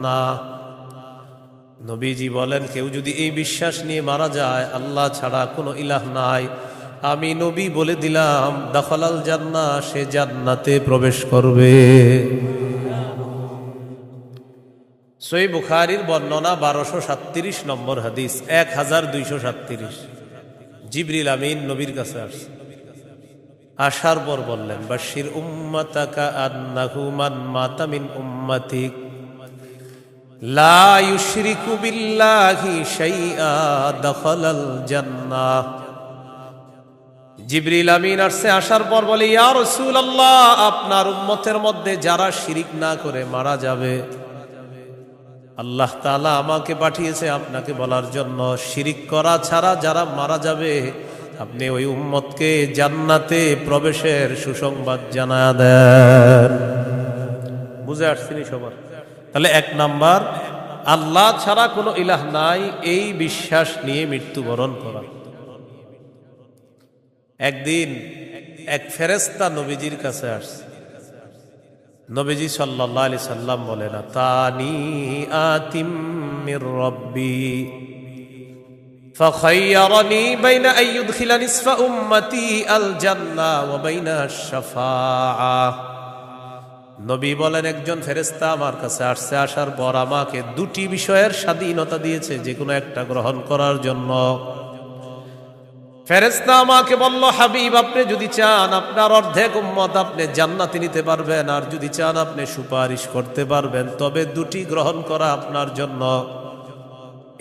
না। নবীজি বলেন, কেউ যদি এই বিশ্বাস নিয়ে মারা যায় আল্লাহ ছাড়া কোনো ইলাহ নাই, আমি নবী বলে দিলাম দাখালাল জান্নাহ, সে জান্নাতে প্রবেশ করবে। সহিহ বুখারীর বর্ণনা 1237 নম্বর হাদিস, 1237। জিবরিল আমিন নবীর কাছে আসছে, আসার পর বললেন, বাশির উম্মাতাকা আন্নাহু মান মাতা মিন উম্মাতিক লা ইউশরিকু বিল্লাহি শাইআ দাখালাল জান্নাহ। জিবরিল আমিন আসছে, আসার পর বলে, ইয়া রাসূলুল্লাহ, আপনার উম্মতের মধ্যে যারা শিরিক না করে মারা যাবে, আল্লাহ তাআলা আমাকে পাঠিয়েছে আপনাকে বলার জন্য, শিরিক করা ছাড়া যারা মারা যাবে আপনি ওই উম্মতকে জান্নাতে প্রবেশের সুসংবাদ জানায়া দেন। বুঝে আসছেনি সবার? তাহলে 1 নাম্বার, আল্লাহ ছাড়া কোনো ইলাহ নাই, এই বিশ্বাস নিয়ে মৃত্যুবরণ করা। একদিন এক ফেরেশতা নবীজির কাছে আসছে। নবীজি সাল্লাল্লাহু আলাইহি সাল্লাম বলেন, আতানি আতিম মির রাব্বি ফাখায়্যারানি বাইনা আন ইউদখিলা নিসফা উম্মতি আল জান্নাহ ওয়া বাইনা আশ-শাফাআহ। নবী বলেন, একজন ফেরেশতা আমার কাছে আসছে, আসার পর আমাকে 2টি বিষয়ের স্বাধীনতা দিয়েছে, যে কোনো একটা গ্রহণ করার জন্য। ফেরেশতা আমাকে বলল, হাবিব, আপনি যদি চান আপনার অর্ধেক উম্মত আপনি জান্নাতে নিতে পারবেন, আর যদি চান আপনি সুপারিশ করতে পারবেন, তবে 2টি গ্রহণ করা আপনার জন্য।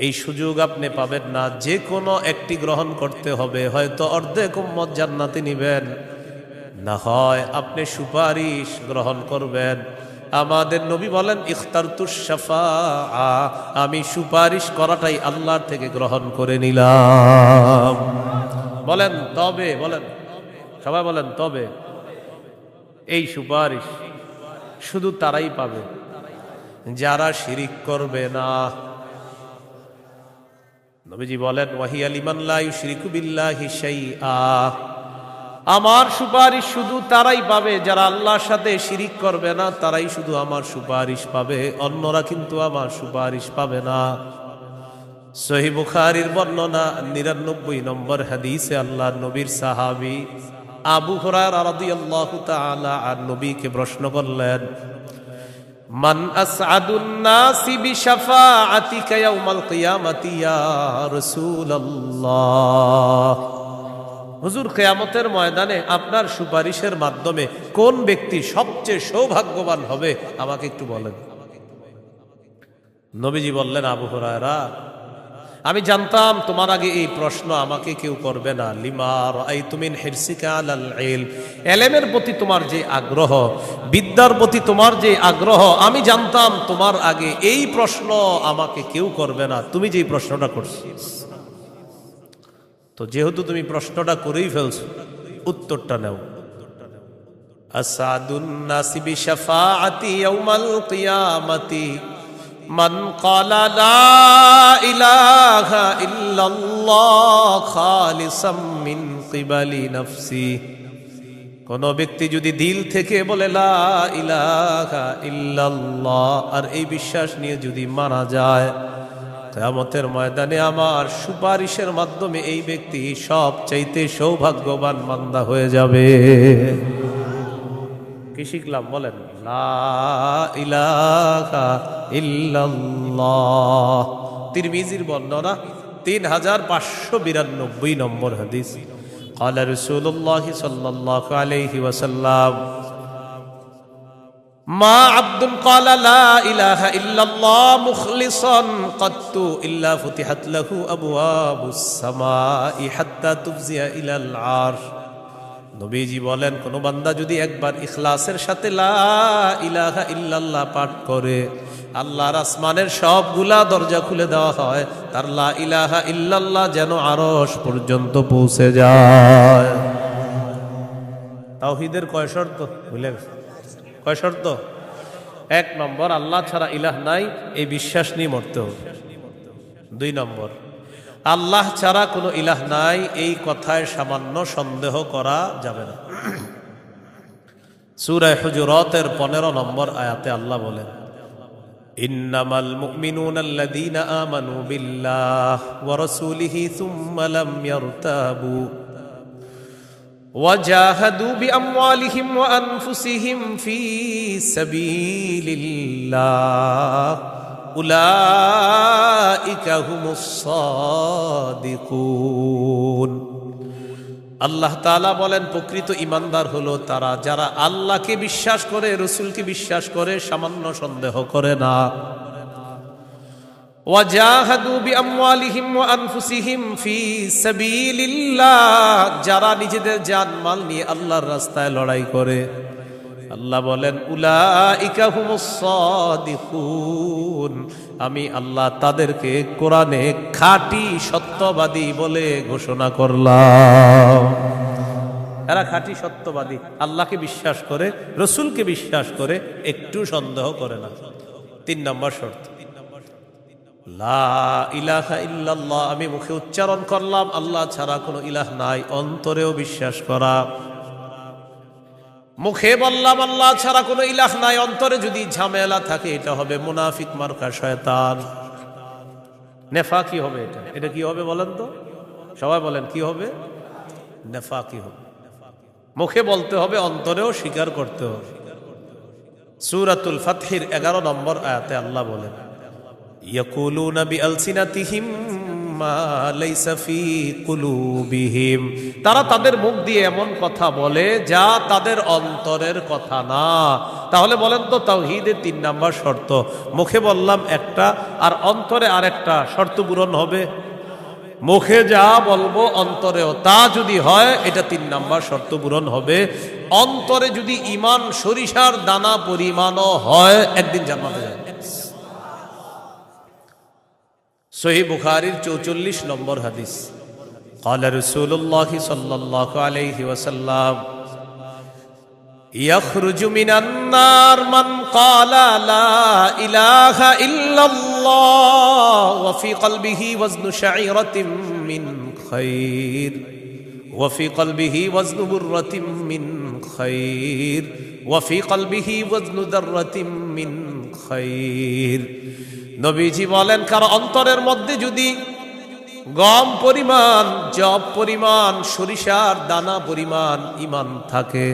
এই সুযোগ আপনি পাবেন না, যে কোনো একটি গ্রহণ করতে হবে। হয়তো অর্ধেক উম্মত জান্নাতে নিবেন, না হয় আপনি সুপারিশ গ্রহণ করবেন। আমাদের নবী বলেন, ইখতারতুশ শাফাআ, আমি সুপারিশ করাটাই আল্লাহর থেকে গ্রহণ করে নিলাম। বলেন তবে, বলেন সবাই বলেন তবে। এই সুপারিশ শুধু তারাই পাবে যারা শিরিক করবে না। নবীজি বলেন, ওয়াহিয়া লিমান লা ইউশরিকু বিল্লাহি শাইআ, আমার সুপারিশ শুধু তারাই পাবে যারা আল্লাহর সাথে শিরিক করবে না, তারাই শুধু আমার সুপারিশ পাবে, অন্যরা কিন্তু আমার সুপারিশ পাবে না। সহিহ বুখারীর বর্ণনা 99 নম্বর হাদিসে আল্লাহর নবীর সাহাবী আবু হুরায়রা রাদিয়াল্লাহু তাআলা আন নবীকে প্রশ্ন করলেন, মান আসআদুন নাসি বিশাফাআতিকা ইয়াউমাল কিয়ামাতি ইয়া রাসূলুল্লাহ। হুজুর, কিয়ামতের ময়দানে আপনার সুপারিশের মাধ্যমে কোন ব্যক্তি সবচেয়ে সৌভাগ্যবান হবে আমাকে একটু বলেন। নবীজি বললেন, আবু হুরায়রা, আমি জানতাম তোমার আগে এই প্রশ্ন আমাকে কেউ করবে না। লিমা রাআইতু মিন হিরসিকা আলাল ইলম, ইলমের প্রতি তোমার যে আগ্রহ, বিদ্যার প্রতি তোমার যে আগ্রহ, আমি জানতাম তোমার আগে এই প্রশ্ন আমাকে কেউ করবে না, তুমি যে প্রশ্নটা করছো। তো যেহেতু তুমি প্রশ্নটা করেই ফেলছো, উত্তরটা নাও। আসাদুন নাসি বিশাফাআতি ইয়াউমাল কিয়ামাতি মান ক্বালা লা ইলাহা ইল্লাল্লাহ খালিসাম মিন কিবালি নাফসি। কোন ব্যক্তি যদি দিল থেকে বলে লা ইলাহা ইল্লাল্লাহ, আর এই বিশ্বাস নিয়ে যদি মারা যায়, কিয়ামতের ময়দানে আমার সুপারিশের মাধ্যমে এই ব্যক্তি সবচাইতে সৌভাগ্যবান বান্দা হয়ে যাবে। কি শিখলাম বলেন? লা ইলাহা ইল্লাল্লাহ। তিরমিজির বর্ণনা 3592 নম্বর হাদিস। ক্বালা রাসূলুল্লাহ সাল্লাল্লাহু আলাইহি ওয়াসাল্লাম, মা আবদুন ক্বালা লা ইলাহা ইল্লাল্লাহ মুখলিসান কাত্তু ইল্লা ফুতিহাত লাহু আবওয়াবুস সামাই হাত্তা তুফজিয়া ইলাল আরশ। নবীজি বলেন, কোন বান্দা যদি একবার ইখলাসের সাথে লা ইলাহা ইল্লাল্লাহ পাঠ করে, আল্লাহর আসমানের সবগুলা দরজা খুলে দেওয়া হয়, তার লা ইলাহা ইল্লাল্লাহ যেন আরশ পর্যন্ত পৌঁছে যায়। তাওহীদের কয় শর্ত ভুলে গেছে? কয় শর্ত? 1 নম্বর, আল্লাহ ছাড়া ইলাহ নাই, এই বিশ্বাস নিয়ে মরতে হবে। 2 নম্বর, আল্লাহ ছাড়া কোনো ইলাহ নাই, এই কথায় সামান্য সন্দেহ করা যাবে না। সূরা হুজুরাতের 15 নম্বর আয়াতে আল্লাহ বলেন, ইন্নামাল মুমিনুনা আল্লাযীনা আমানু বিল্লাহি ওয়া রাসূলিহি সুম্মা লাম ইয়ারতাবু وجاهدوا بأموالهم وأنفسهم في سبيل الله أولئك هم الصادقون আল্লাহ তাআলা বলেন প্রকৃত ঈমানদার হলো তারা যারা আল্লাহকে বিশ্বাস করে রাসূলকে বিশ্বাস করে সামান্য সন্দেহ করে না ওয়াজাহাদু বিআমওয়ালিহিম ওয়া আনফুসিহিম ফি সাবিলিল্লাহ যারা নিজেদের জান মাল নিয়ে আল্লাহর রাস্তায় লড়াই করে আল্লাহ বলেন উলাইকা হুমুস সাদিকুন আমি আল্লাহ তাদেরকে কোরআনে খাঁটি সত্যবাদী বলে ঘোষণা করলাম এরা খাঁটি সত্যবাদী আল্লাহকে বিশ্বাস করে রাসূলকে বিশ্বাস করে একটু সন্দেহ করে না 3 নম্বর শর্ত লা ইলাহা ইল্লাল্লাহ আমি মুখে উচ্চারণ করলাম আল্লাহ ছাড়া কোনো ইলাহ নাই অন্তরেও বিশ্বাস করা মুখে বললাম আল্লাহ ছাড়া কোনো ইলাহ নাই অন্তরে যদি ঝামেলা থাকে এটা হবে মুনাফিক মার্কা শয়তান নেফাকি হবে এটা কি হবে বলেন তো সবাই বলেন কি হবে নেফাকি হবে মুখে বলতে হবে অন্তরেও স্বীকার করতে হবে সূরাতুল ফাতহির 11 নম্বর আয়াতে আল্লাহ বলেন ইয়াকুলুনা বিআলসিনাতিহিম মা লাইসা ফি কুলুবিহিম তারা তাদের মুখ দিয়ে এমন কথা বলে যা তাদের অন্তরের কথা না তাহলে বলেন তো তাওহীদের 3 নাম্বার শর্ত মুখে বললাম একটা আর অন্তরে আরেকটা শর্ত পূরণ হবে মুখে যা বলবো অন্তরেও তা যদি হয় এটা 3 নাম্বার শর্ত পূরণ হবে অন্তরে যদি ঈমান সরিষার দানা পরিমাণও হয় একদিন জান্নাতে যাবে সহিহ বুখারীর 44 নম্বর হাদিস قال رسول الله صلى الله عليه وسلم يخرج من النار من قال لا اله الا الله وفي قلبه وزن شعيرة من خير وفي قلبه وزن برة من خير وفي قلبه وزن ذرة من خير নবীজি বলেন কার অন্তরের মধ্যে যদি গম পরিমাণ জব পরিমাণ সরিষার দানা পরিমাণ ঈমান থাকে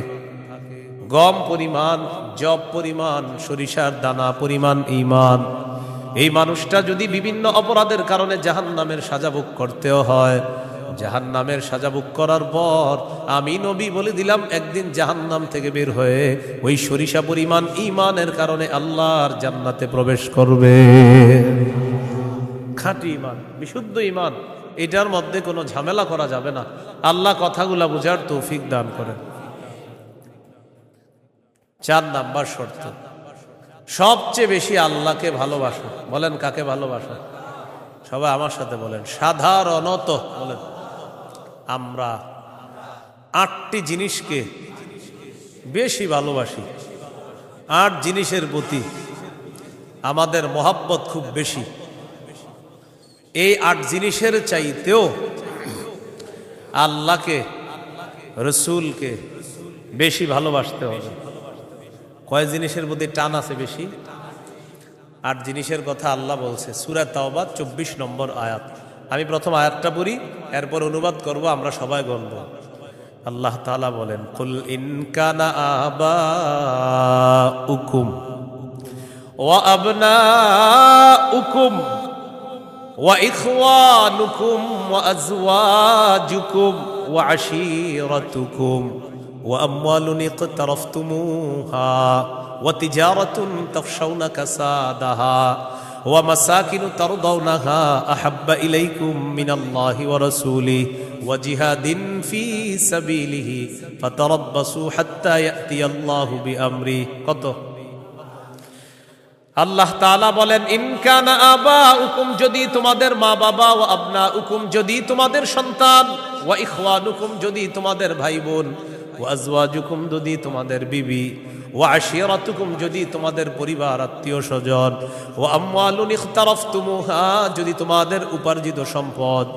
গম পরিমাণ জব পরিমাণ সরিষার দানা পরিমাণ ঈমান এই মানুষটা যদি বিভিন্ন অপরাধের কারণে জাহান্নামের সাজা ভোগ করতেও হয় জাহান্নামের সাজা ভোগ করার পর আমি নবী বলে দিলাম একদিন জাহান্নাম থেকে বের হয়ে ওই সরিষা পরিমাণ ঈমানের কারণে আল্লাহর জান্নাতে প্রবেশ করবে খাঁটি ঈমান বিশুদ্ধ ঈমান এটার মধ্যে কোনো ঝামেলা করা যাবে না আল্লাহ কথাগুলা বুঝার তৌফিক দান করেন 4 নাম্বার শর্ত সবচেয়ে বেশি আল্লাহকে ভালোবাসো বলেন কাকে ভালোবাসো সবাই আমার সাথে বলেন সাধারণত বলেন আমরা 8টি জিনিসকে বেশি ভালোবাসি 8 জিনিসের প্রতি আমাদের মহব্বত খুব বেশি এই 8 জিনিসের চাইতেও আল্লাহকে রাসূলকে বেশি ভালোবাসতে হবে কয় জিনিসের প্রতি টান আছে বেশি 8 জিনিসের কথা আল্লাহ বলছে সূরা তাওবা 24 নম্বর আয়াত আমি প্রথম আয়াতটা পড়ি এরপর অনুবাদ করব আমরা সবাই বলব আল্লাহ তাআলা বলেন কুল ইন কানা আবাউকুম ওয়া আবনাউকুম ওয়া ইখওয়ানুকুম ওয়া আজওয়াজুকুম ওয়া আশীরাতুকুম ওয়া আমওয়ালুন ইকতারাফতুমুহা وتجارة تخشون كسادها ومساكن ترضونها أحب إليكم من الله ورسوله وجهاد في سبيله فتربصوا حتى يأتي الله بأمره কত আল্লাহ তাআলা বলেন ইন কানা আবাউকুম যদি তোমাদের মা বাবা ওয়া আবনাউকুম যদি তোমাদের সন্তান ওয়া ইখওয়ানুকুম যদি তোমাদের ভাই বোন ওয়া আজওয়াজুকুম যদি তোমাদের বিবি ওয়া আশীরাতুকুম যদি তোমাদের পরিবার আত্মীয় স্বজন ওয়া আমওয়ালুন ইখতারাফতুমুহা যদি তোমাদের উপার্জিত সম্পদ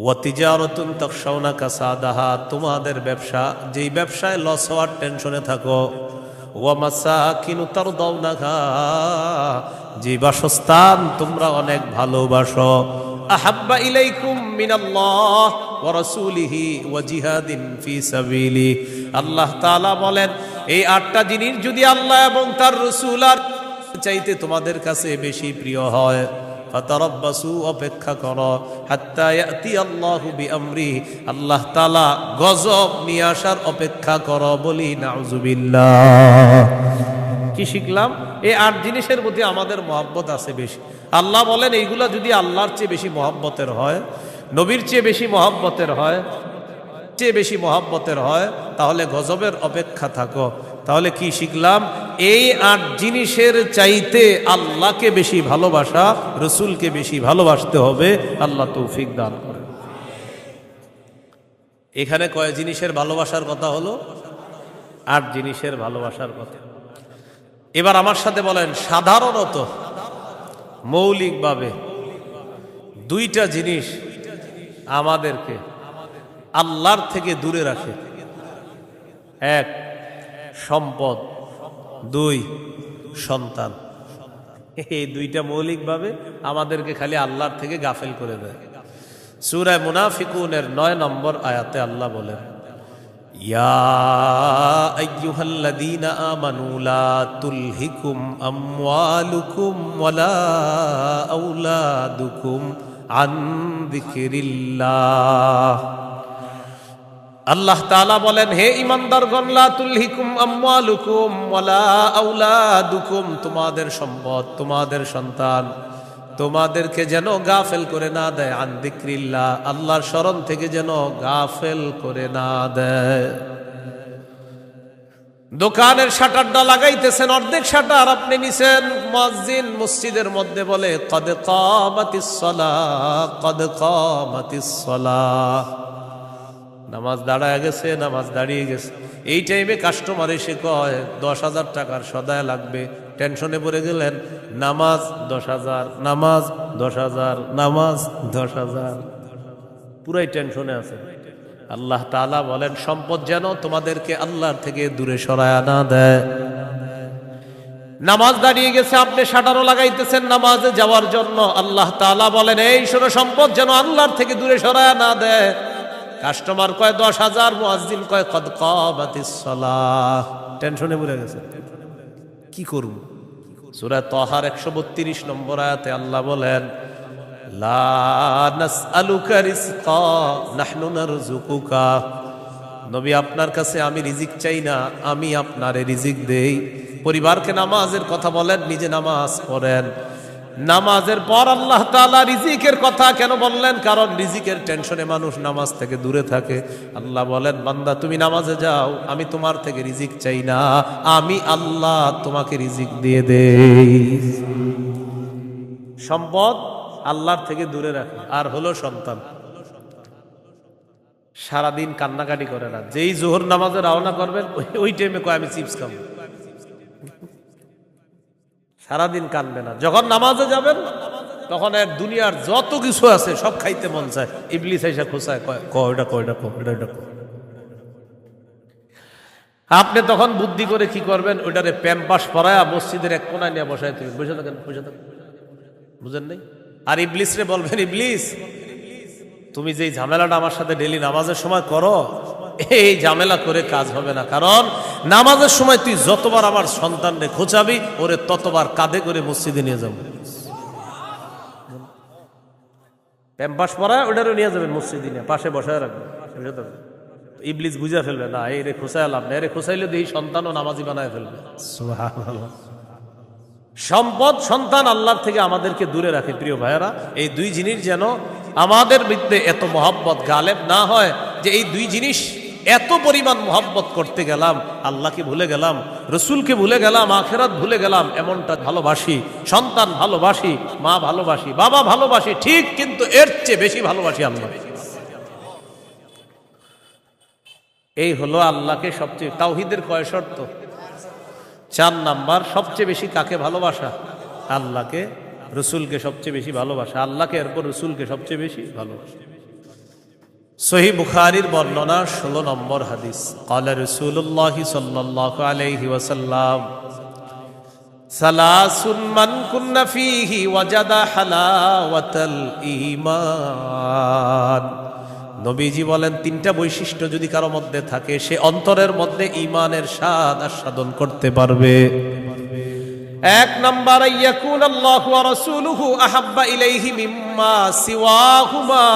ওয়া তিজারাতুন তাখশাউনা কাসাদাহা তোমাদের ব্যবসা যেই ব্যবসায় লস হওয়ার টেনশনে থাকো ওয়া মাসাকিনু তারদাউনাহা, যে বাসস্থান তোমরা অনেক ভালোবাসো, আহাব্বা ইলাইকুম মিনাল্লাহ ওয়া রাসূলিহি ওয়া জিহাদিন ফি সাবিলি। আল্লাহ তাআলা বলেন এই 8টা জিনিস যদি আল্লাহ এবং তার রাসূল আর চাইতে তোমাদের কাছে বেশি প্রিয় হয়, ফাতারাব্বাসু, অপেক্ষা করো, হাত্তা ইয়াতি আল্লাহু বিআমরি, আল্লাহ তাআলা গজব নিয়ে আসার অপেক্ষা করো। বলি নাউযুবিল্লাহ। কি শিখলাম? এই 8 জিনিসের প্রতি আমাদের মহব্বত আছে বেশি। আল্লাহ বলেন এইগুলা যদি আল্লাহর চেয়ে বেশি মহব্বতের হয়, নবীর চেয়ে বেশি মহব্বতের হয়, তাহলে গজবের অপেক্ষা থাকো। তাহলে কি শিখলাম? এই 8 জিনিসের চাইতে আল্লাহকে বেশি ভালোবাসা, রসুলকে বেশি ভালোবাসতে হবে। আল্লাহ তৌফিক দান করেন। এখানে কয় জিনিসের ভালোবাসার কথা হলো? 8 জিনিসের ভালোবাসার কথা। এবার আমার সাথে বলেন, সাধারণত মৌলিকভাবে 2টা জিনিস আমাদেরকে আল্লাহর থেকে দূরে রাখে। 1 সম্পদ, 2 সন্তান। এই 2টা মৌলিকভাবে আমাদেরকে খালি আল্লাহর থেকে গাফেল করে দেয়। সূরা মুনাফিকুনের 9 নম্বর আয়াতে আল্লাহ বলেন, ইয়া আইয়ুহাল্লাযীনা আমানু লা তুলহিকুম আমওয়ালুকুম ওয়ালা আওলাদুকুম আন যিকরিল্লাহ। আল্লাহ তাআলা বলেন, হে ঈমানদারগণ, লা তুলহিকুম আমওয়ালুকুম ওয়ালা আওলাদুকুম, তোমাদের সম্পদ, তোমাদের সন্তান তোমাদেরকে যেন গাফেল করে না দেয়, আন যিকরিল্লাহ, আল্লাহর স্মরণ থেকে যেন গাফেল করে না দেয়। দোকানের শাটারটা লাগাইতেছেন, অর্ধেক শাটার আপনি নিছেন, মুয়াজ্জিন মসজিদের মধ্যে বলে কদ কামাতিস সালাহ, কদ কামাতিস সালাহ, নামাজ দাঁড়ায় গেছে, নামাজ দাঁড়িয়ে গেছে। এই টাইমে কাস্টমার এসে কয় 10,000 টাকার সদায় লাগবে। টেনশনে পড়ে গেলেন, নামাজ 10,000, নামাজ 10,000, নামাজ 10,000, পুরাই টেনশনে আছে। আল্লাহ তাআলা বলেন, সম্পদ যেন তোমাদেরকে আল্লাহর থেকে দূরে সরায় না দেয়। নামাজ দাঁড়িয়ে গেছে, আপনি শাটারও লাগাইতেছেন নামাজে যাওয়ার জন্য। আল্লাহ তাআলা বলেন, এই শোনো, সম্পদ যেন আল্লাহর থেকে দূরে সরায় না দেয়। কাস্টমার কয় 10,000, মুয়াজ্জিন কয় কদ কামাতিস সালাহ। টেনশনে পড়ে গেছে, কি করব? সূরা তাহার 132 নম্বর আয়াতে আল্লাহ বলেন, লা নাসআলুকা রিজকা নাহনু নারযুকুকা, নবী আপনার কাছে আমি রিজিক চাই না, আমি আপনারে রিজিক দেই। পরিবারকে নামাজের কথা বলেন, নিজে নামাজ পড়েন। নামাজের পর আল্লাহ তাআলা রিজিকের কথা কেন বললেন? কারণ রিজিকের টেনশনে মানুষ নামাজ থেকে দূরে থাকে। আল্লাহ বলেন, বান্দা তুমি নামাজে যাও, আমি তোমার থেকে রিজিক চাই না, আমি আল্লাহ তোমাকে রিজিক দিয়ে দেই। সম্পদ আল্লাহর থেকে দূরে রাখে। আর হলো সন্তান, সারাদিন কান্নাকাটি করে না। যেই জোহর নামাজে রওনা করবেন ওই টাইমে কয় আমি চিপস খাবো, সারাদিন কানবে না। যখন নামাজে যাবেন তখন এক দুনিয়ার যত কিছু আছে সব খাইতে মন চায়। ইবলিস এসে খোঁচায়, কয়টা কয়টা কয়টা। আপনি তখন বুদ্ধি করে কি করবেন? ওইটারে প্যাম্পাস পরায়া মসজিদের এক কোনায় নিয়ে বসায় তুমি বসে থাকেন, বসে থাকেন, বুঝেন নাই? আর ইবলিস রে বলবেন, ইবলিস তুমি যেই ঝামেলাটা আমার সাথে ডেলি নামাজের সময় করো, এই ঝামেলা করে কাজ হবে না। কারণ নামাজের সময় তুই যতবার আমার সন্তানরে খোঁচাবি, ওরে ততবার কাঁধে করে মসজিদে নিয়ে যাবো। প্যাম্পাস পরায় ওটারও নিয়ে যাবেন মসজিদে, নিয়ে পাশে বসায় রাখবেন। ইবলিস বুঝা ফেলবে, না এই রে খোঁচায় লাভ না, এরে খোঁচাইলে এই সন্তানও নামাজি বানায় ফেলবে। সুবহানাল্লাহ। সম্পদ, সন্তান আল্লাহর থেকে আমাদেরকে দূরে রাখে। প্রিয় ভাইয়েরা, এই 2 জিনিস যেন আমাদের মধ্যে এত মহব্বত গালেব না হয় যে এই 2 জিনিস এত পরিমাণ মহব্বত করতে গেলাম, আল্লাহকে ভুলে গেলাম, রসুলকে ভুলে গেলাম, আখেরাত ভুলে গেলাম। এমনটা ভালোবাসি, সন্তান ভালোবাসি, মা ভালোবাসি, বাবা ভালোবাসি, ঠিক, কিন্তু এর চেয়ে বেশি ভালোবাসি আল্লাহ। এই হলো আল্লাহকে সবচেয়ে, তাওহীদের কয় শর্ত? 4 নাম্বার। সবচেয়ে বেশি কাকে ভালোবাসা? আল্লাহকে, রসুলকে সবচেয়ে বেশি ভালোবাসা, আল্লাহকে, এরপর রসুলকে সবচেয়ে বেশি ভালোবাসা। সহিহ বুখারীর বর্ণনা 16 নম্বর হাদিস। ক্বালা রাসূলুল্লাহ সাল্লাল্লাহু আলাইহি ওয়াসাল্লাম সালাসুন মান কুন্না ফীহি ওয়াজাদা হালাওয়াতাল ঈমান। নবীজি বলেন, তিনটা বৈশিষ্ট্য যদি কারো মধ্যে থাকে, সে অন্তরের মধ্যে ঈমানের স্বাদ আস্বাদন করতে পারবে। এক নাম্বার, ইয়াকুন আল্লাহু ওয়া রাসূলুহু আহাব্বা ইলাইহি মিম্মা সিওয়াহুমা।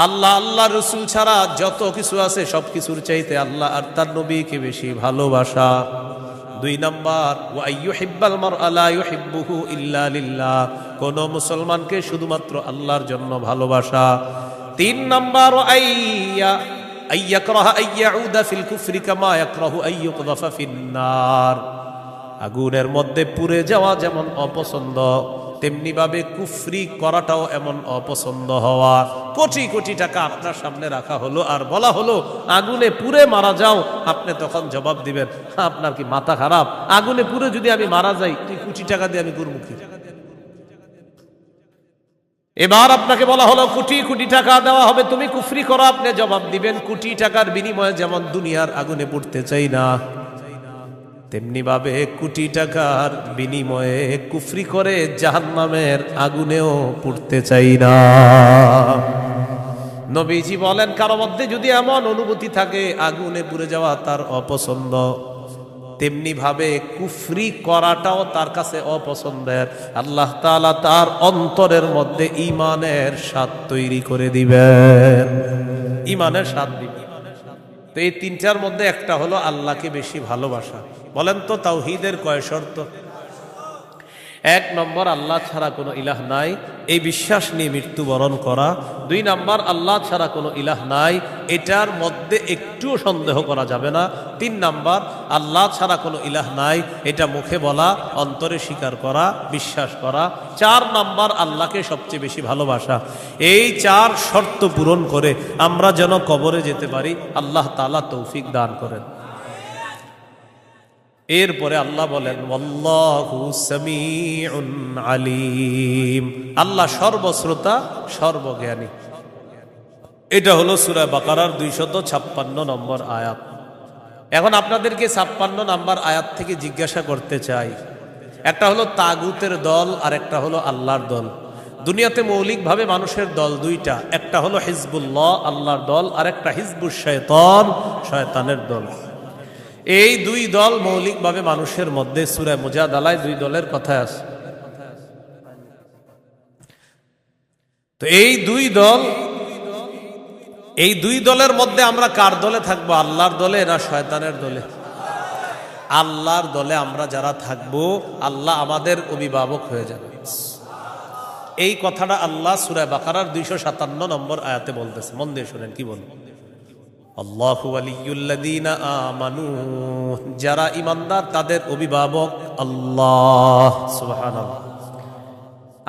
আল্লাহ, আল্লাহ রসুল ছাড়া যত কিছু আছে সবকিছুর চাইতে আল্লাহ আর তার নবীকে বেশি ভালোবাসা। দুই নাম্বার, ওয়া ইউহিব্বাল মারআ লা ইউহিব্বুহু ইল্লা লিল্লাহ। কোন মুসলমানকে শুধুমাত্র আল্লাহর জন্য ভালোবাসা। তিন নাম্বার, আইয়াকরাহা আইয়াউদা ফিল কুফরি কামা ইয়াকরাহু আইয়ুকযাফা ফিন্নার। আগুনের মধ্যে পুড়ে যাওয়া যেমন অপছন্দ, তেমনি ভাবে কুফরি করাটাও এমন অপছন্দ হওয়া। কোটি কোটি টাকা আপনার সামনে রাখা হলো আর বলা হলো আগুনে পুড়ে মারা যাও, আপনি তখন জবাব দিবেন, আপনার কি মাথা খারাপ? আগুনে পুড়ে যদি আমি মারা যাই, তুই কোটি টাকা দিয়ে আমি গুরমুখী। এবার আপনাকে বলা হলো কোটি কোটি টাকা দেওয়া হবে, তুমি কুফরি করো, আপনি জবাব দিবেন কোটি টাকার বিনিময়ে যেমন দুনিয়ার আগুনে পুড়তে চাই না, তেমনি ভাবে কোটি টাকার বিনিময়ে কুফরি করে জাহান্নামের আগুনেও পুড়তে চাই না। নবীজি বলেন, কারো মধ্যে যদি এমন অনুভূতি থাকে আগুনে পুড়ে যাওয়া তার অপছন্দ, তেমনি ভাবে কুফরি করাটাও তার কাছে অপছন্দের, আল্লাহ তাআলা তার অন্তরের মধ্যে ঈমানের স্বাদ তৈরি করে দিবেন, ঈমানের স্বাদ দিবেন। তো এই তিনটার মধ্যে একটা হলো আল্লাহকে বেশি ভালোবাসা। বলেন তো তাওহীদের কয় শর্ত? এক নম্বর, আল্লাহ ছাড়া কোনো ইলাহ নাই, এই বিশ্বাস নিয়ে মৃত্যুবরণ করা। দুই নম্বর, আল্লাহ ছাড়া কোনো ইলাহ নাই, এটার মধ্যে একটুও সন্দেহ করা যাবে না। তিন নম্বর, আল্লাহ ছাড়া কোনো ইলাহ নাই, এটা মুখে বলা, অন্তরে স্বীকার করা, বিশ্বাস করা। চার নম্বর, আল্লাহকে সবচেয়ে বেশি ভালোবাসা। এই চার শর্ত পূরণ করে আমরা যেন কবরে যেতে পারি, আল্লাহ তাআলা তৌফিক দান করেন। এরপরে আল্লাহ বলেন, ওয়াল্লাহু সামিউন আলিম, আল্লাহ সর্বশ্রোতা সর্বজ্ঞানী। এটা হলো সূরা বাকারার 256 নম্বর আয়াত। এখন আপনাদেরকে 56 নম্বর আয়াত থেকে জিজ্ঞাসা করতে চাই, একটা হলো তাগুতের দল আর একটা হলো আল্লাহর দল। দুনিয়াতে মৌলিকভাবে মানুষের দল দুইটা, একটা হলো হিজবুল্লাহ আল্লাহর দল, আর একটা হিজবুশ শয়তান শয়তানের দল। এই দুই দল মৌলিকভাবে মানুষের মধ্যে সূরা মুজাদালায় দুই দলের কথা আছে। তো এই দুই দলের মধ্যে আমরা কার দলে থাকবো? আল্লাহর দলে না শয়তানের দলে? আল্লাহর দলে আমরা যারা থাকবো, আল্লাহ আমাদের অভিভাবক হয়ে যাবে। এই কথাটা আল্লাহ সূরা বাকারার 257 নম্বর আয়াতে বলতেছে। মন দিয়ে শুনেন কি বল, আল্লাহু ওয়ালিয়ুল্লাযীনা আমানু, যারা ঈমানদার তাদের অভিভাবক আল্লাহ। সুবহানাল্লাহ।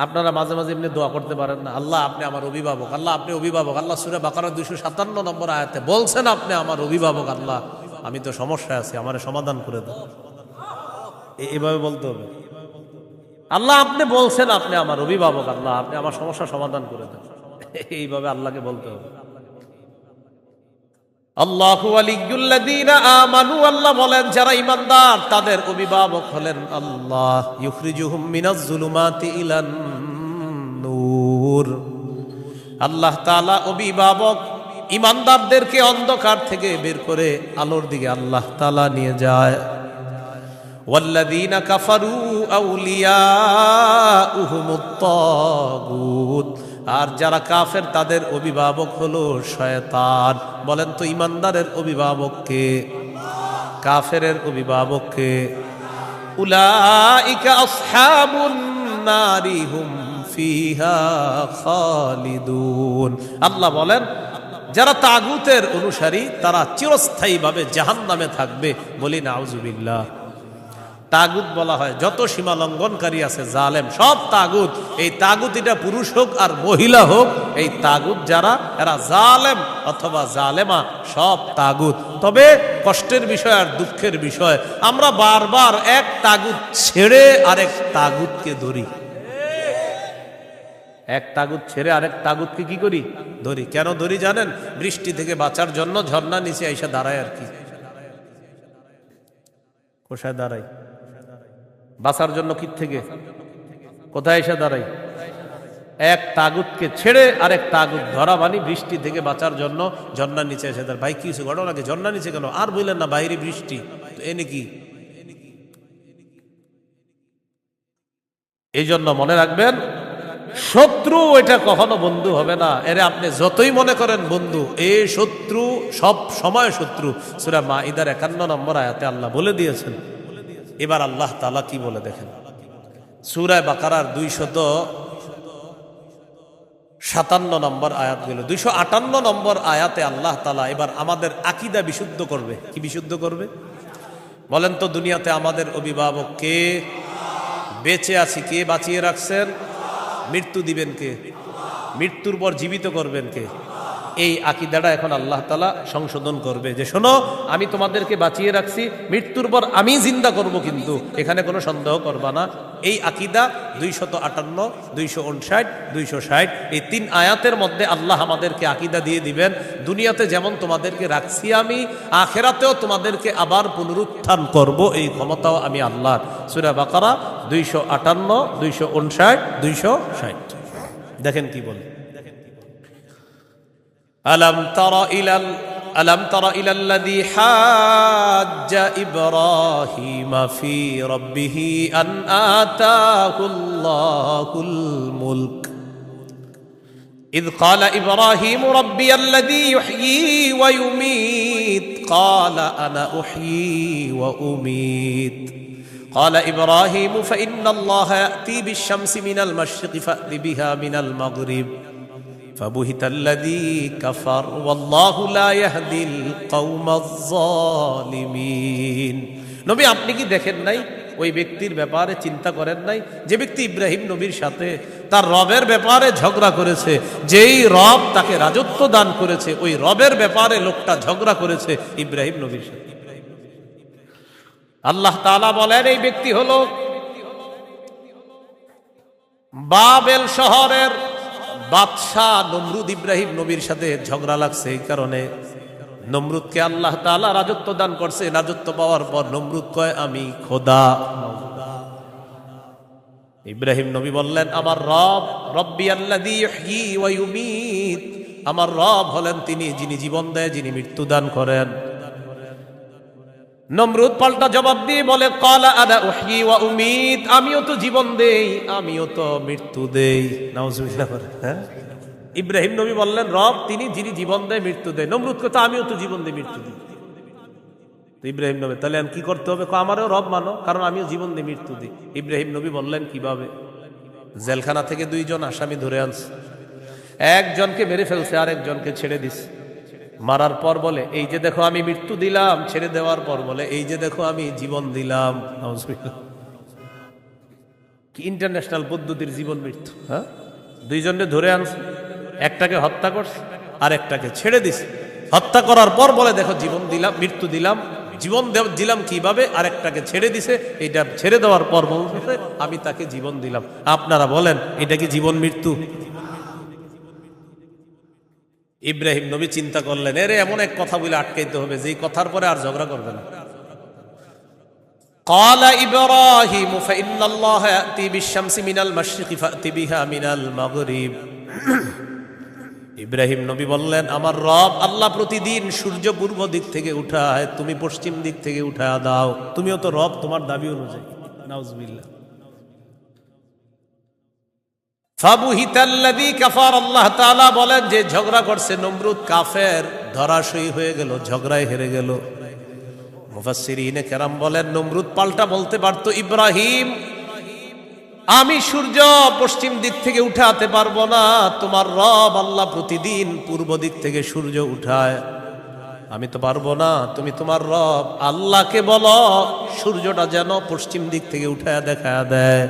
আপনারা মাঝে মাঝে এমনি দোয়া করতে পারেন না, আল্লাহ আপনি আমার অভিভাবক, আল্লাহ আপনি অভিভাবক। আল্লাহ সূরা বাকারা 257 নম্বর আয়াতে বলছেন, আপনি আমার অভিভাবক। আল্লাহ আমি তো সমস্যায় আছি, আমারে সমাধান করে দাও। এইভাবে বলতে হবে, আল্লাহ আপনি বলছেন আপনি আমার অভিভাবক, আল্লাহ আপনি আমার সমস্যা সমাধান করে দেন। এইভাবে আল্লাহকে বলতে হবে। আল্লাহু ওয়ালিয়ুল্লাযীনা আমানু, আল্লাহ বলেন যারা ঈমানদার তাদের অভিভাবক হলেন আল্লাহ। ইউখরিজুহুম মিনাজ যুলুমাতি ইলান নূর, আল্লাহ তাআলা অভিভাবক ঈমানদারদেরকে অন্ধকার থেকে বের করে আলোর দিকে আল্লাহ তাআলা নিয়ে যায়। ওয়াল্লাযীনা কাফারু আউলিয়াউহুমুত তাগুত, আর যারা কাফের তাদের অভিভাবক হলো শয়তান। বলেন তো ঈমানদারের অভিভাবক কে? কাফেরের অভিভাবক কে? উলাইকা আসহাবুন নারি হুম ফিহা খালিদুন। আল্লাহ বলেন যারা তাগুতের অনুসারী তারা চিরস্থায়ীভাবে জাহান্নামে থাকবে। বলি নাউজুবিল্লাহ। তাগুত বলা হয় যত সীমা লঙ্ঘনকারী আছে, জালেম, সব তাগুত। এই তাগুত এটা পুরুষ হোক আর মহিলা হোক, এই তাগুত যারা এরা জালেম অথবা জালেমা, সব তাগুত। তবে কষ্টের বিষয় আর দুঃখের বিষয়, আমরা বারবার এক তাগুত ছেড়ে আরেক তাগুতকে ধরি। এক তাগুত ছেড়ে আরেক তাগুতকে কি করি? ধরি। কেন ধরি জানেন? বৃষ্টি থেকে বাঁচার জন্য ঝর্ণা নিচে আইসা দাঁড়ায় আর কি। কোথায় দাঁড়াই? বাঁচার জন্য কি থেকে কোথায় এসে দাঁড়াই? এক তাগুতকে ছেড়ে আরেক তাগুত ধরা, মানে বৃষ্টি থেকে বাঁচার জন্য ঝর্ণার নিচে এসে দাঁড়ায়। ভাই কিছু ঘটনাকে ঝর্ণার নিচে কেন? আর বললেন না বাইরে বৃষ্টি, তো এনে কি? এই জন্য মনে রাখবেন, শত্রু এটা কখনো বন্ধু হবে না। এরে আপনি যতই মনে করেন বন্ধু, এই শত্রু সব সময় শত্রু। সূরা মাইদার 51 নম্বর আয়াতে আল্লাহ বলে দিয়েছেন। এবার আল্লাহ তাআলা কি বলে দেখেন, সূরা বাকারার 257 নম্বর আয়াত গেল, 258 নম্বর আয়াতে আল্লাহ তাআলা এবার আমাদের আকীদা বিশুদ্ধ করবে। কি বিশুদ্ধ করবে বলেন তো? দুনিয়াতে আমাদের অভিভাবক কে? বেঁচে আছি কে? বাঁচিয়ে রাখছেন। মৃত্যু দিবেন কে? মৃত্যুর পর জীবিত করবেন কে? এই আকীদাটা এখন আল্লাহ তাআলা সংশোধন করবে যে শোনো, আমি তোমাদেরকে বাঁচিয়ে রাখছি, মৃত্যুর পর আমি জিন্দা করব, কিন্তু এখানে কোনো সন্দেহ করবা না। এই আকীদা 258, 259, 260 এই 3 আয়াতের মধ্যে আল্লাহ আমাদেরকে আকীদা দিয়ে দিবেন, দুনিয়াতে যেমন তোমাদেরকে রাখছি আমি, আখিরাতেও তোমাদেরকে আবার পুনরুত্থান করব, এই ক্ষমতাও আমি আল্লাহর। সূরা বাকারা 258, 259, 260 দেখেন কি বলে। ألم تر إلى الذي حاج إبراهيم في ربه أن آتاه الله الملك إذ قال إبراهيم ربي الذي يحيي ويميت قال أنا أحيي وأميت قال إبراهيم فإن الله يأتي بالشمس من المشرق فأت بها من المغرب فبهت الذي كفر والله لا يهدي القوم الظالمين। নবী আপনি কি দেখেন নাই? ওই ব্যক্তির ব্যাপারে চিন্তা করেন নাই যে ব্যক্তি ইব্রাহিম নবীর সাথে তার রবের ব্যাপারে ঝগড়া করেছে? যেই রব তাকে রাজত্ব দান করেছে, ওই রবের ব্যাপারে লোকটা ঝগড়া করেছে ইব্রাহিম নবীর সাথে। আল্লাহ তাআলা বলেন এই ব্যক্তি হলো বাবেল শহরের বাদশাহ নমরুদ। ইব্রাহিম নবীর সাথে ঝগড়া লাগছে, এই কারণে নমরুদকে আল্লাহ তাআলা রাজত্ব দান করছে। রাজত্ব পাওয়ার পর নমরুদ কয় আমি খোদা। ইব্রাহিম নবী বললেন আমার রব, রব্বি আল্লাযী ইহয়ী ওয়া ইউমীত, আমার রব হলেন তিনি যিনি জীবন দেয়, যিনি মৃত্যু দান করেন। নমরুদ পাল্টা জবাব দিয়ে বলে ক্বালা আনা উহয়ী ওয়া উমীত, আমিও তো জীবন দেই, আমিও তো মৃত্যু দেই। নাউজুবিল্লাহ। হ্যাঁ, ইব্রাহিম নবী বললেন রব তিনি যিনি জীবন দেয় মৃত্যু দেয়। নমরুদ কথা আমিও তো জীবন দিই মৃত্যু দিই। তো ইব্রাহিম নবী তাহলে কি করতে হবে? আমারও রব মানো, কারণ আমিও জীবন দিই মৃত্যু দিই। ইব্রাহিম নবী বললেন কিভাবে? জেলখানা থেকে 2 জন আসামি ধরে আনছে, একজনকে মেরে ফেলছে আর একজনকে ছেড়ে দিছে। মারার পর বলে এই যে দেখো আমি মৃত্যু দিলাম, ছেড়ে দেওয়ার পর বলে এই যে দেখো আমি জীবন দিলাম। কি ইন্টারন্যাশনাল পদ্ধতির জীবন মৃত্যু! হ্যাঁ, 2 জনকে ধরে আনছে, একটাকে হত্যা করছে আর একটাকে ছেড়ে দিছে। হত্যা করার পর বলে দেখো জীবন দিলাম, মৃত্যু দিলাম। জীবন দিলাম কিভাবে? আর একটাকে ছেড়ে দিছে, এটা ছেড়ে দেওয়ার পর বলছে আমি তাকে জীবন দিলাম। আপনারা বলেন এটা কি জীবন মৃত্যু? ইব্রাহিম নবী চিন্তা করলেন এরে এমন এক কথা বলে আটকাইতে হবে যে কথার পরে আর ঝগড়া করবে না। ক্বালা ইব্রাহিম ফাইন্নাল্লাহা ইয়াতি বিশ-শামসি মিনাল মাশরিকি ফাতি বিহা মিনাল মাগরিব। ইব্রাহিম নবী বললেন আমার রব আল্লাহ প্রতিদিন সূর্য পূর্ব দিক থেকে উঠায়, তুমি পশ্চিম দিক থেকে উঠায় দাও। তুমিও তো রব, তোমার দাবি অনুযায়ী। নাউজুবিল্লাহ। ফাবুহিতাল্লাযী কাফার, আল্লাহ তাআলা বলেন যে ঝগড়া করছে নমরুদ কাফের, ধরাশয়ী হয়ে গেল, ঝগড়ায় হেরে গেল। মুফাসসিরিনে কেরাম বলেন নমরুদ পাল্টা বলতে পারতো ইব্রাহিম আমি সূর্য পশ্চিম দিক থেকে উঠাতে পারবো না, তোমার রব আল্লাহ প্রতিদিন পূর্ব দিক থেকে সূর্য উঠায়, আমি তো পারবো না। তুমি তোমার রব আল্লাহকে বলো সূর্যটা যেন পশ্চিম দিক থেকে উঠায় দেখায় দেয়।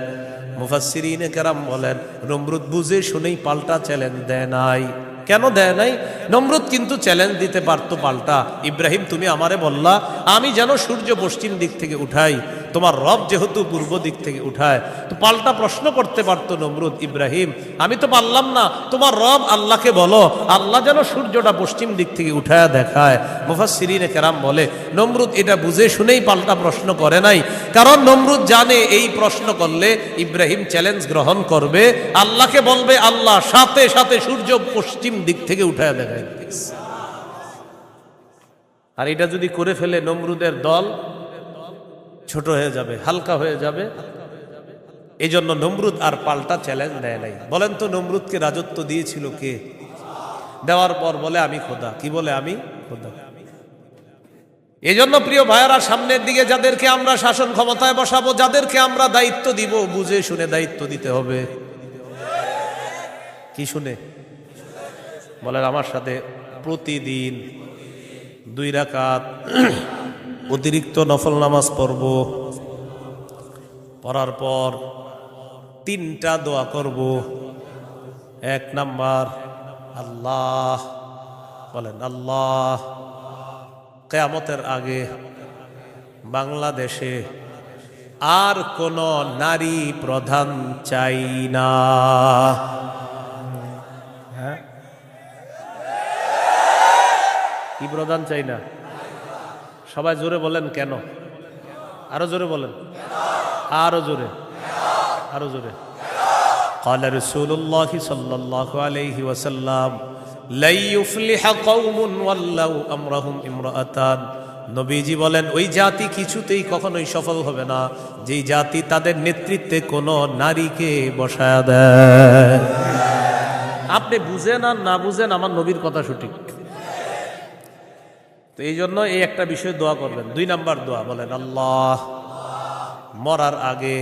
মুফাসসিরিনে কেরাম বলেন নমরুদ বুঝে শুনেই পাল্টা চ্যালেঞ্জ দেয় নাই। কেন দেয় নাই? নমরুদ কিন্তু চ্যালেঞ্জ দিতে পারতো পাল্টা, ইব্রাহিম তুমি আমারে বললা আমি যেন সূর্য পশ্চিম দিক থেকে উঠাই, তোমার রব যেহেতু পূর্ব দিক থেকে উঠায়, তো পাল্টা প্রশ্ন করতে পারতো নমরুদ, ইব্রাহিম আমি তো পারলাম না, তোমার রব আল্লাহকে বলো আল্লাহ যেন সূর্যটা পশ্চিম দিক থেকে উঠায় দেখায়। মুফাসসিরিনে কেরাম বলে নমরুদ এটা বুঝে শুনেই পাল্টা প্রশ্ন করে নাই, কারণ নমরুদ জানে এই প্রশ্ন করলে ইব্রাহিম চ্যালেঞ্জ গ্রহণ করবে, আল্লাহকে বলবে আল্লাহ সাথে সাথে সূর্য পশ্চিম দিক থেকে উঠায় দেখায়। আর এটা যদি করে ফেলে নমরুদের দল ছোট হয়ে যাবে, হালকা হয়ে যাবে। এই জন্য নমরুদ আর পাল্টা চ্যালেঞ্জ দেয় নাই। বলেন তো নমরুদকে রাজত্ব দিয়েছিল কে? দেওয়ার পর বলে আমি খোদা। কি বলে? আমি খোদা। এই জন্য প্রিয় ভাইয়েরা, সামনের দিকে যাদেরকে আমরা শাসন ক্ষমতায় বসাবো, যাদেরকে আমরা দায়িত্ব দিব, বুঝে শুনে দায়িত্ব দিতে হবে। কি শুনে? বলেন আমার সাথে, প্রতিদিন 2 রাকাত অতিরিক্ত নফল নামাজ পড়ব, পড়ার পর 3টা দোয়া করব। 1 নাম্বার, আল্লাহ, বলেন আল্লাহ, কিয়ামতের আগে বাংলাদেশে আর কোন নারী প্রধান চাই না। হ্যাঁ, কি প্রধান চাই না? সবাই জোরে বলেন কেন? আরো জোরে বলেন, আরো জোরে, আরো জোরে। قال رسول الله صلى الله عليه وسلم لا يفلح قوم ولوا امرهم امرأتان। নবীজি বলেন ওই জাতি কিছুতেই কখনোই সফল হবে না যেই জাতি তাদের নেতৃত্বে কোনো নারীকে বসায়া দেয়। আপনি বুঝেন আর না বুঝেন, আমার নবীর কথা সঠিক। তো এই জন্য এই একটা বিষয় দোয়া করবেন। 2 নাম্বার দোয়া, বলেন আল্লাহ, মরার আগে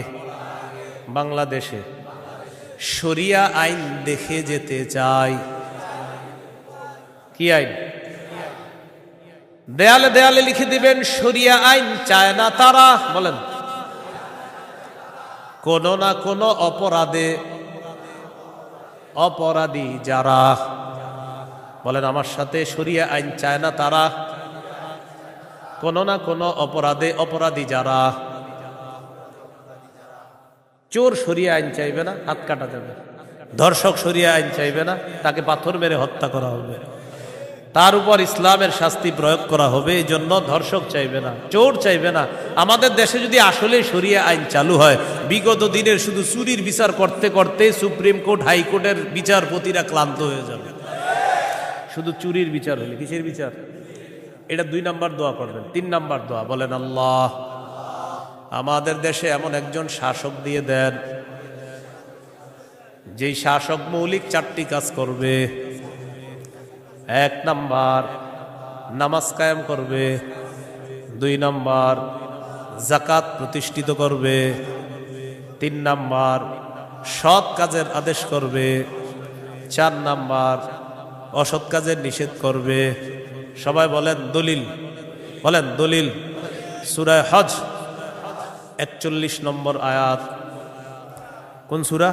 বাংলাদেশে শরিয়া আইন দেখে যেতে চাই। কি আইন? দেয়ালে দেয়ালে লিখে দিবেন শরিয়া আইন চায় না তারা। বলেন কোন না কোন অপরাধে অপরাধী যারা, বলেন আমার সাথে, শরিয়া আইন চায় না তারা, কোন না কোন অপরাধে অপরাধী যারা। চোর শরিয়া আইন চাইবে না, হাত কাটা যাবে। ধর্ষক শরিয়া আইন চাইবে না, তাকে পাথর মেরে হত্যা করা হবে, তার উপর ইসলামের শাস্তি প্রয়োগ করা হবে। এই জন্য ধর্ষক চাইবে না, চোর চাইবে না। আমাদের দেশে যদি আসলে শরিয়া আইন চালু হয়, বিগত দিনের শুধু চুরির বিচার করতে করতে সুপ্রিম কোর্ট, হাইকোর্টের বিচারপতিরা ক্লান্ত হয়ে যাবে। শুধু চুরির বিচার হলে, কিসের বিচার? এটা 2 নাম্বার দোয়া করবেন। 3 নাম্বার দোয়া, বলেন আল্লাহ, আমাদের দেশে এমন একজন শাসক দিয়ে দেন যেই শাসক মৌলিক 4টি কাজ করবে। 1 নাম্বার, নামাজ কায়েম করবে। 2 নাম্বার, যাকাত প্রতিষ্ঠিত করবে। 3 নাম্বার, সৎ কাজের আদেশ করবে। 4 নাম্বার, অসৎ কাজের নিষেধ করবে। সবাই বলেন দলিল, বলেন দলিল। সূরা হজ 41 নম্বর আয়াত। কোন সূরা?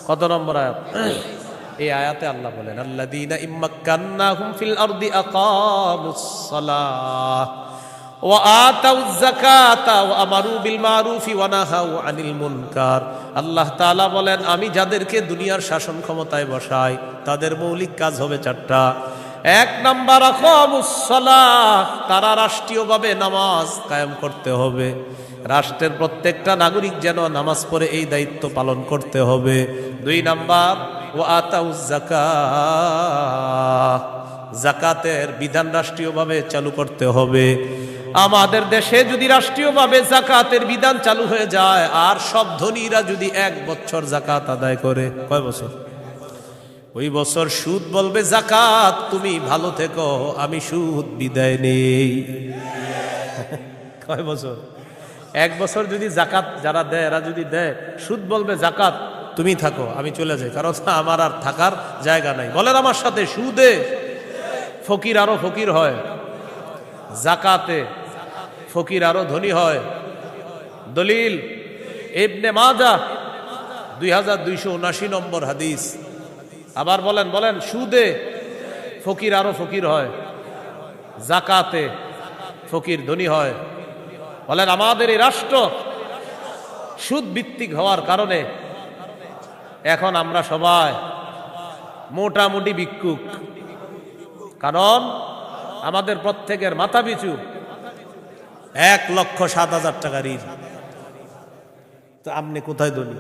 কত নম্বর আয়াত? এই আয়াতে আল্লাহ বলেন আল্লাযীনা ইম্মাক্কান্নাহুম ফিল আরদি আকামুস সালাহ ওয়া আতাউয যাকাতা ওয়া আমারু বিল মারুফি ওয়া নাহাউ আনিল মুনকার। আল্লাহ তাআলা বলেন আমি যাদেরকে দুনিয়ার শাসন ক্ষমতায় বসাই তাদের মৌলিক কাজ হবে 4টা। 1 নাম্বার, আকামুস সালাহ, তারা রাষ্ট্রীয়ভাবে নামাজ কায়েম করতে হবে। রাষ্ট্রের প্রত্যেকটা নাগরিক যেন নামাজ পড়ে, এই দায়িত্ব পালন করতে হবে। 2 নাম্বার, ওয়া আতাউয যাকাত, যাকাতের বিধান রাষ্ট্রীয়ভাবে চালু করতে হবে। আমাদের দেশে যদি রাষ্ট্রীয়ভাবে যাকাতের বিধান চালু হয়ে যায় আর সব ধনীরা যদি 1 বছর যাকাত আদায় করে, কয় বছর? ওই বছর সুদ বলবে যাকাত তুমি ভালো থেকো, আমি সুদ বিদায় নেই। কয় বছর? 1 বছর যদি যাকাত যারা দেয়, এরা যদি দেয়, সুদ বলবে যাকাত তুমি থাকো, আমি চলে যাই, কারণ আমার আর থাকার জায়গা নাই। বলেন আমার সাথে, সুদে ফকির আরো ফকির হয়, যাকাতে ফকির আরো ধনী হয়। দলিল ইবনে মাজাহ 2279 নম্বর হাদিস। আবার বলেন, বলেন, সুদে ফকির আরো ফকির হয়, যাকাতে ফকির ধনী হয়। বলেন আমাদের এই রাষ্ট্র সুদ ভিত্তিক হওয়ার কারণে এখন আমরা সবাই মোটামুটি ভিক্ষুক। কারণ আমাদের প্রত্যেকের মাথা পিছু 1,07,000 টাকা ঋণ। তো আপনি কোথায় ধনী?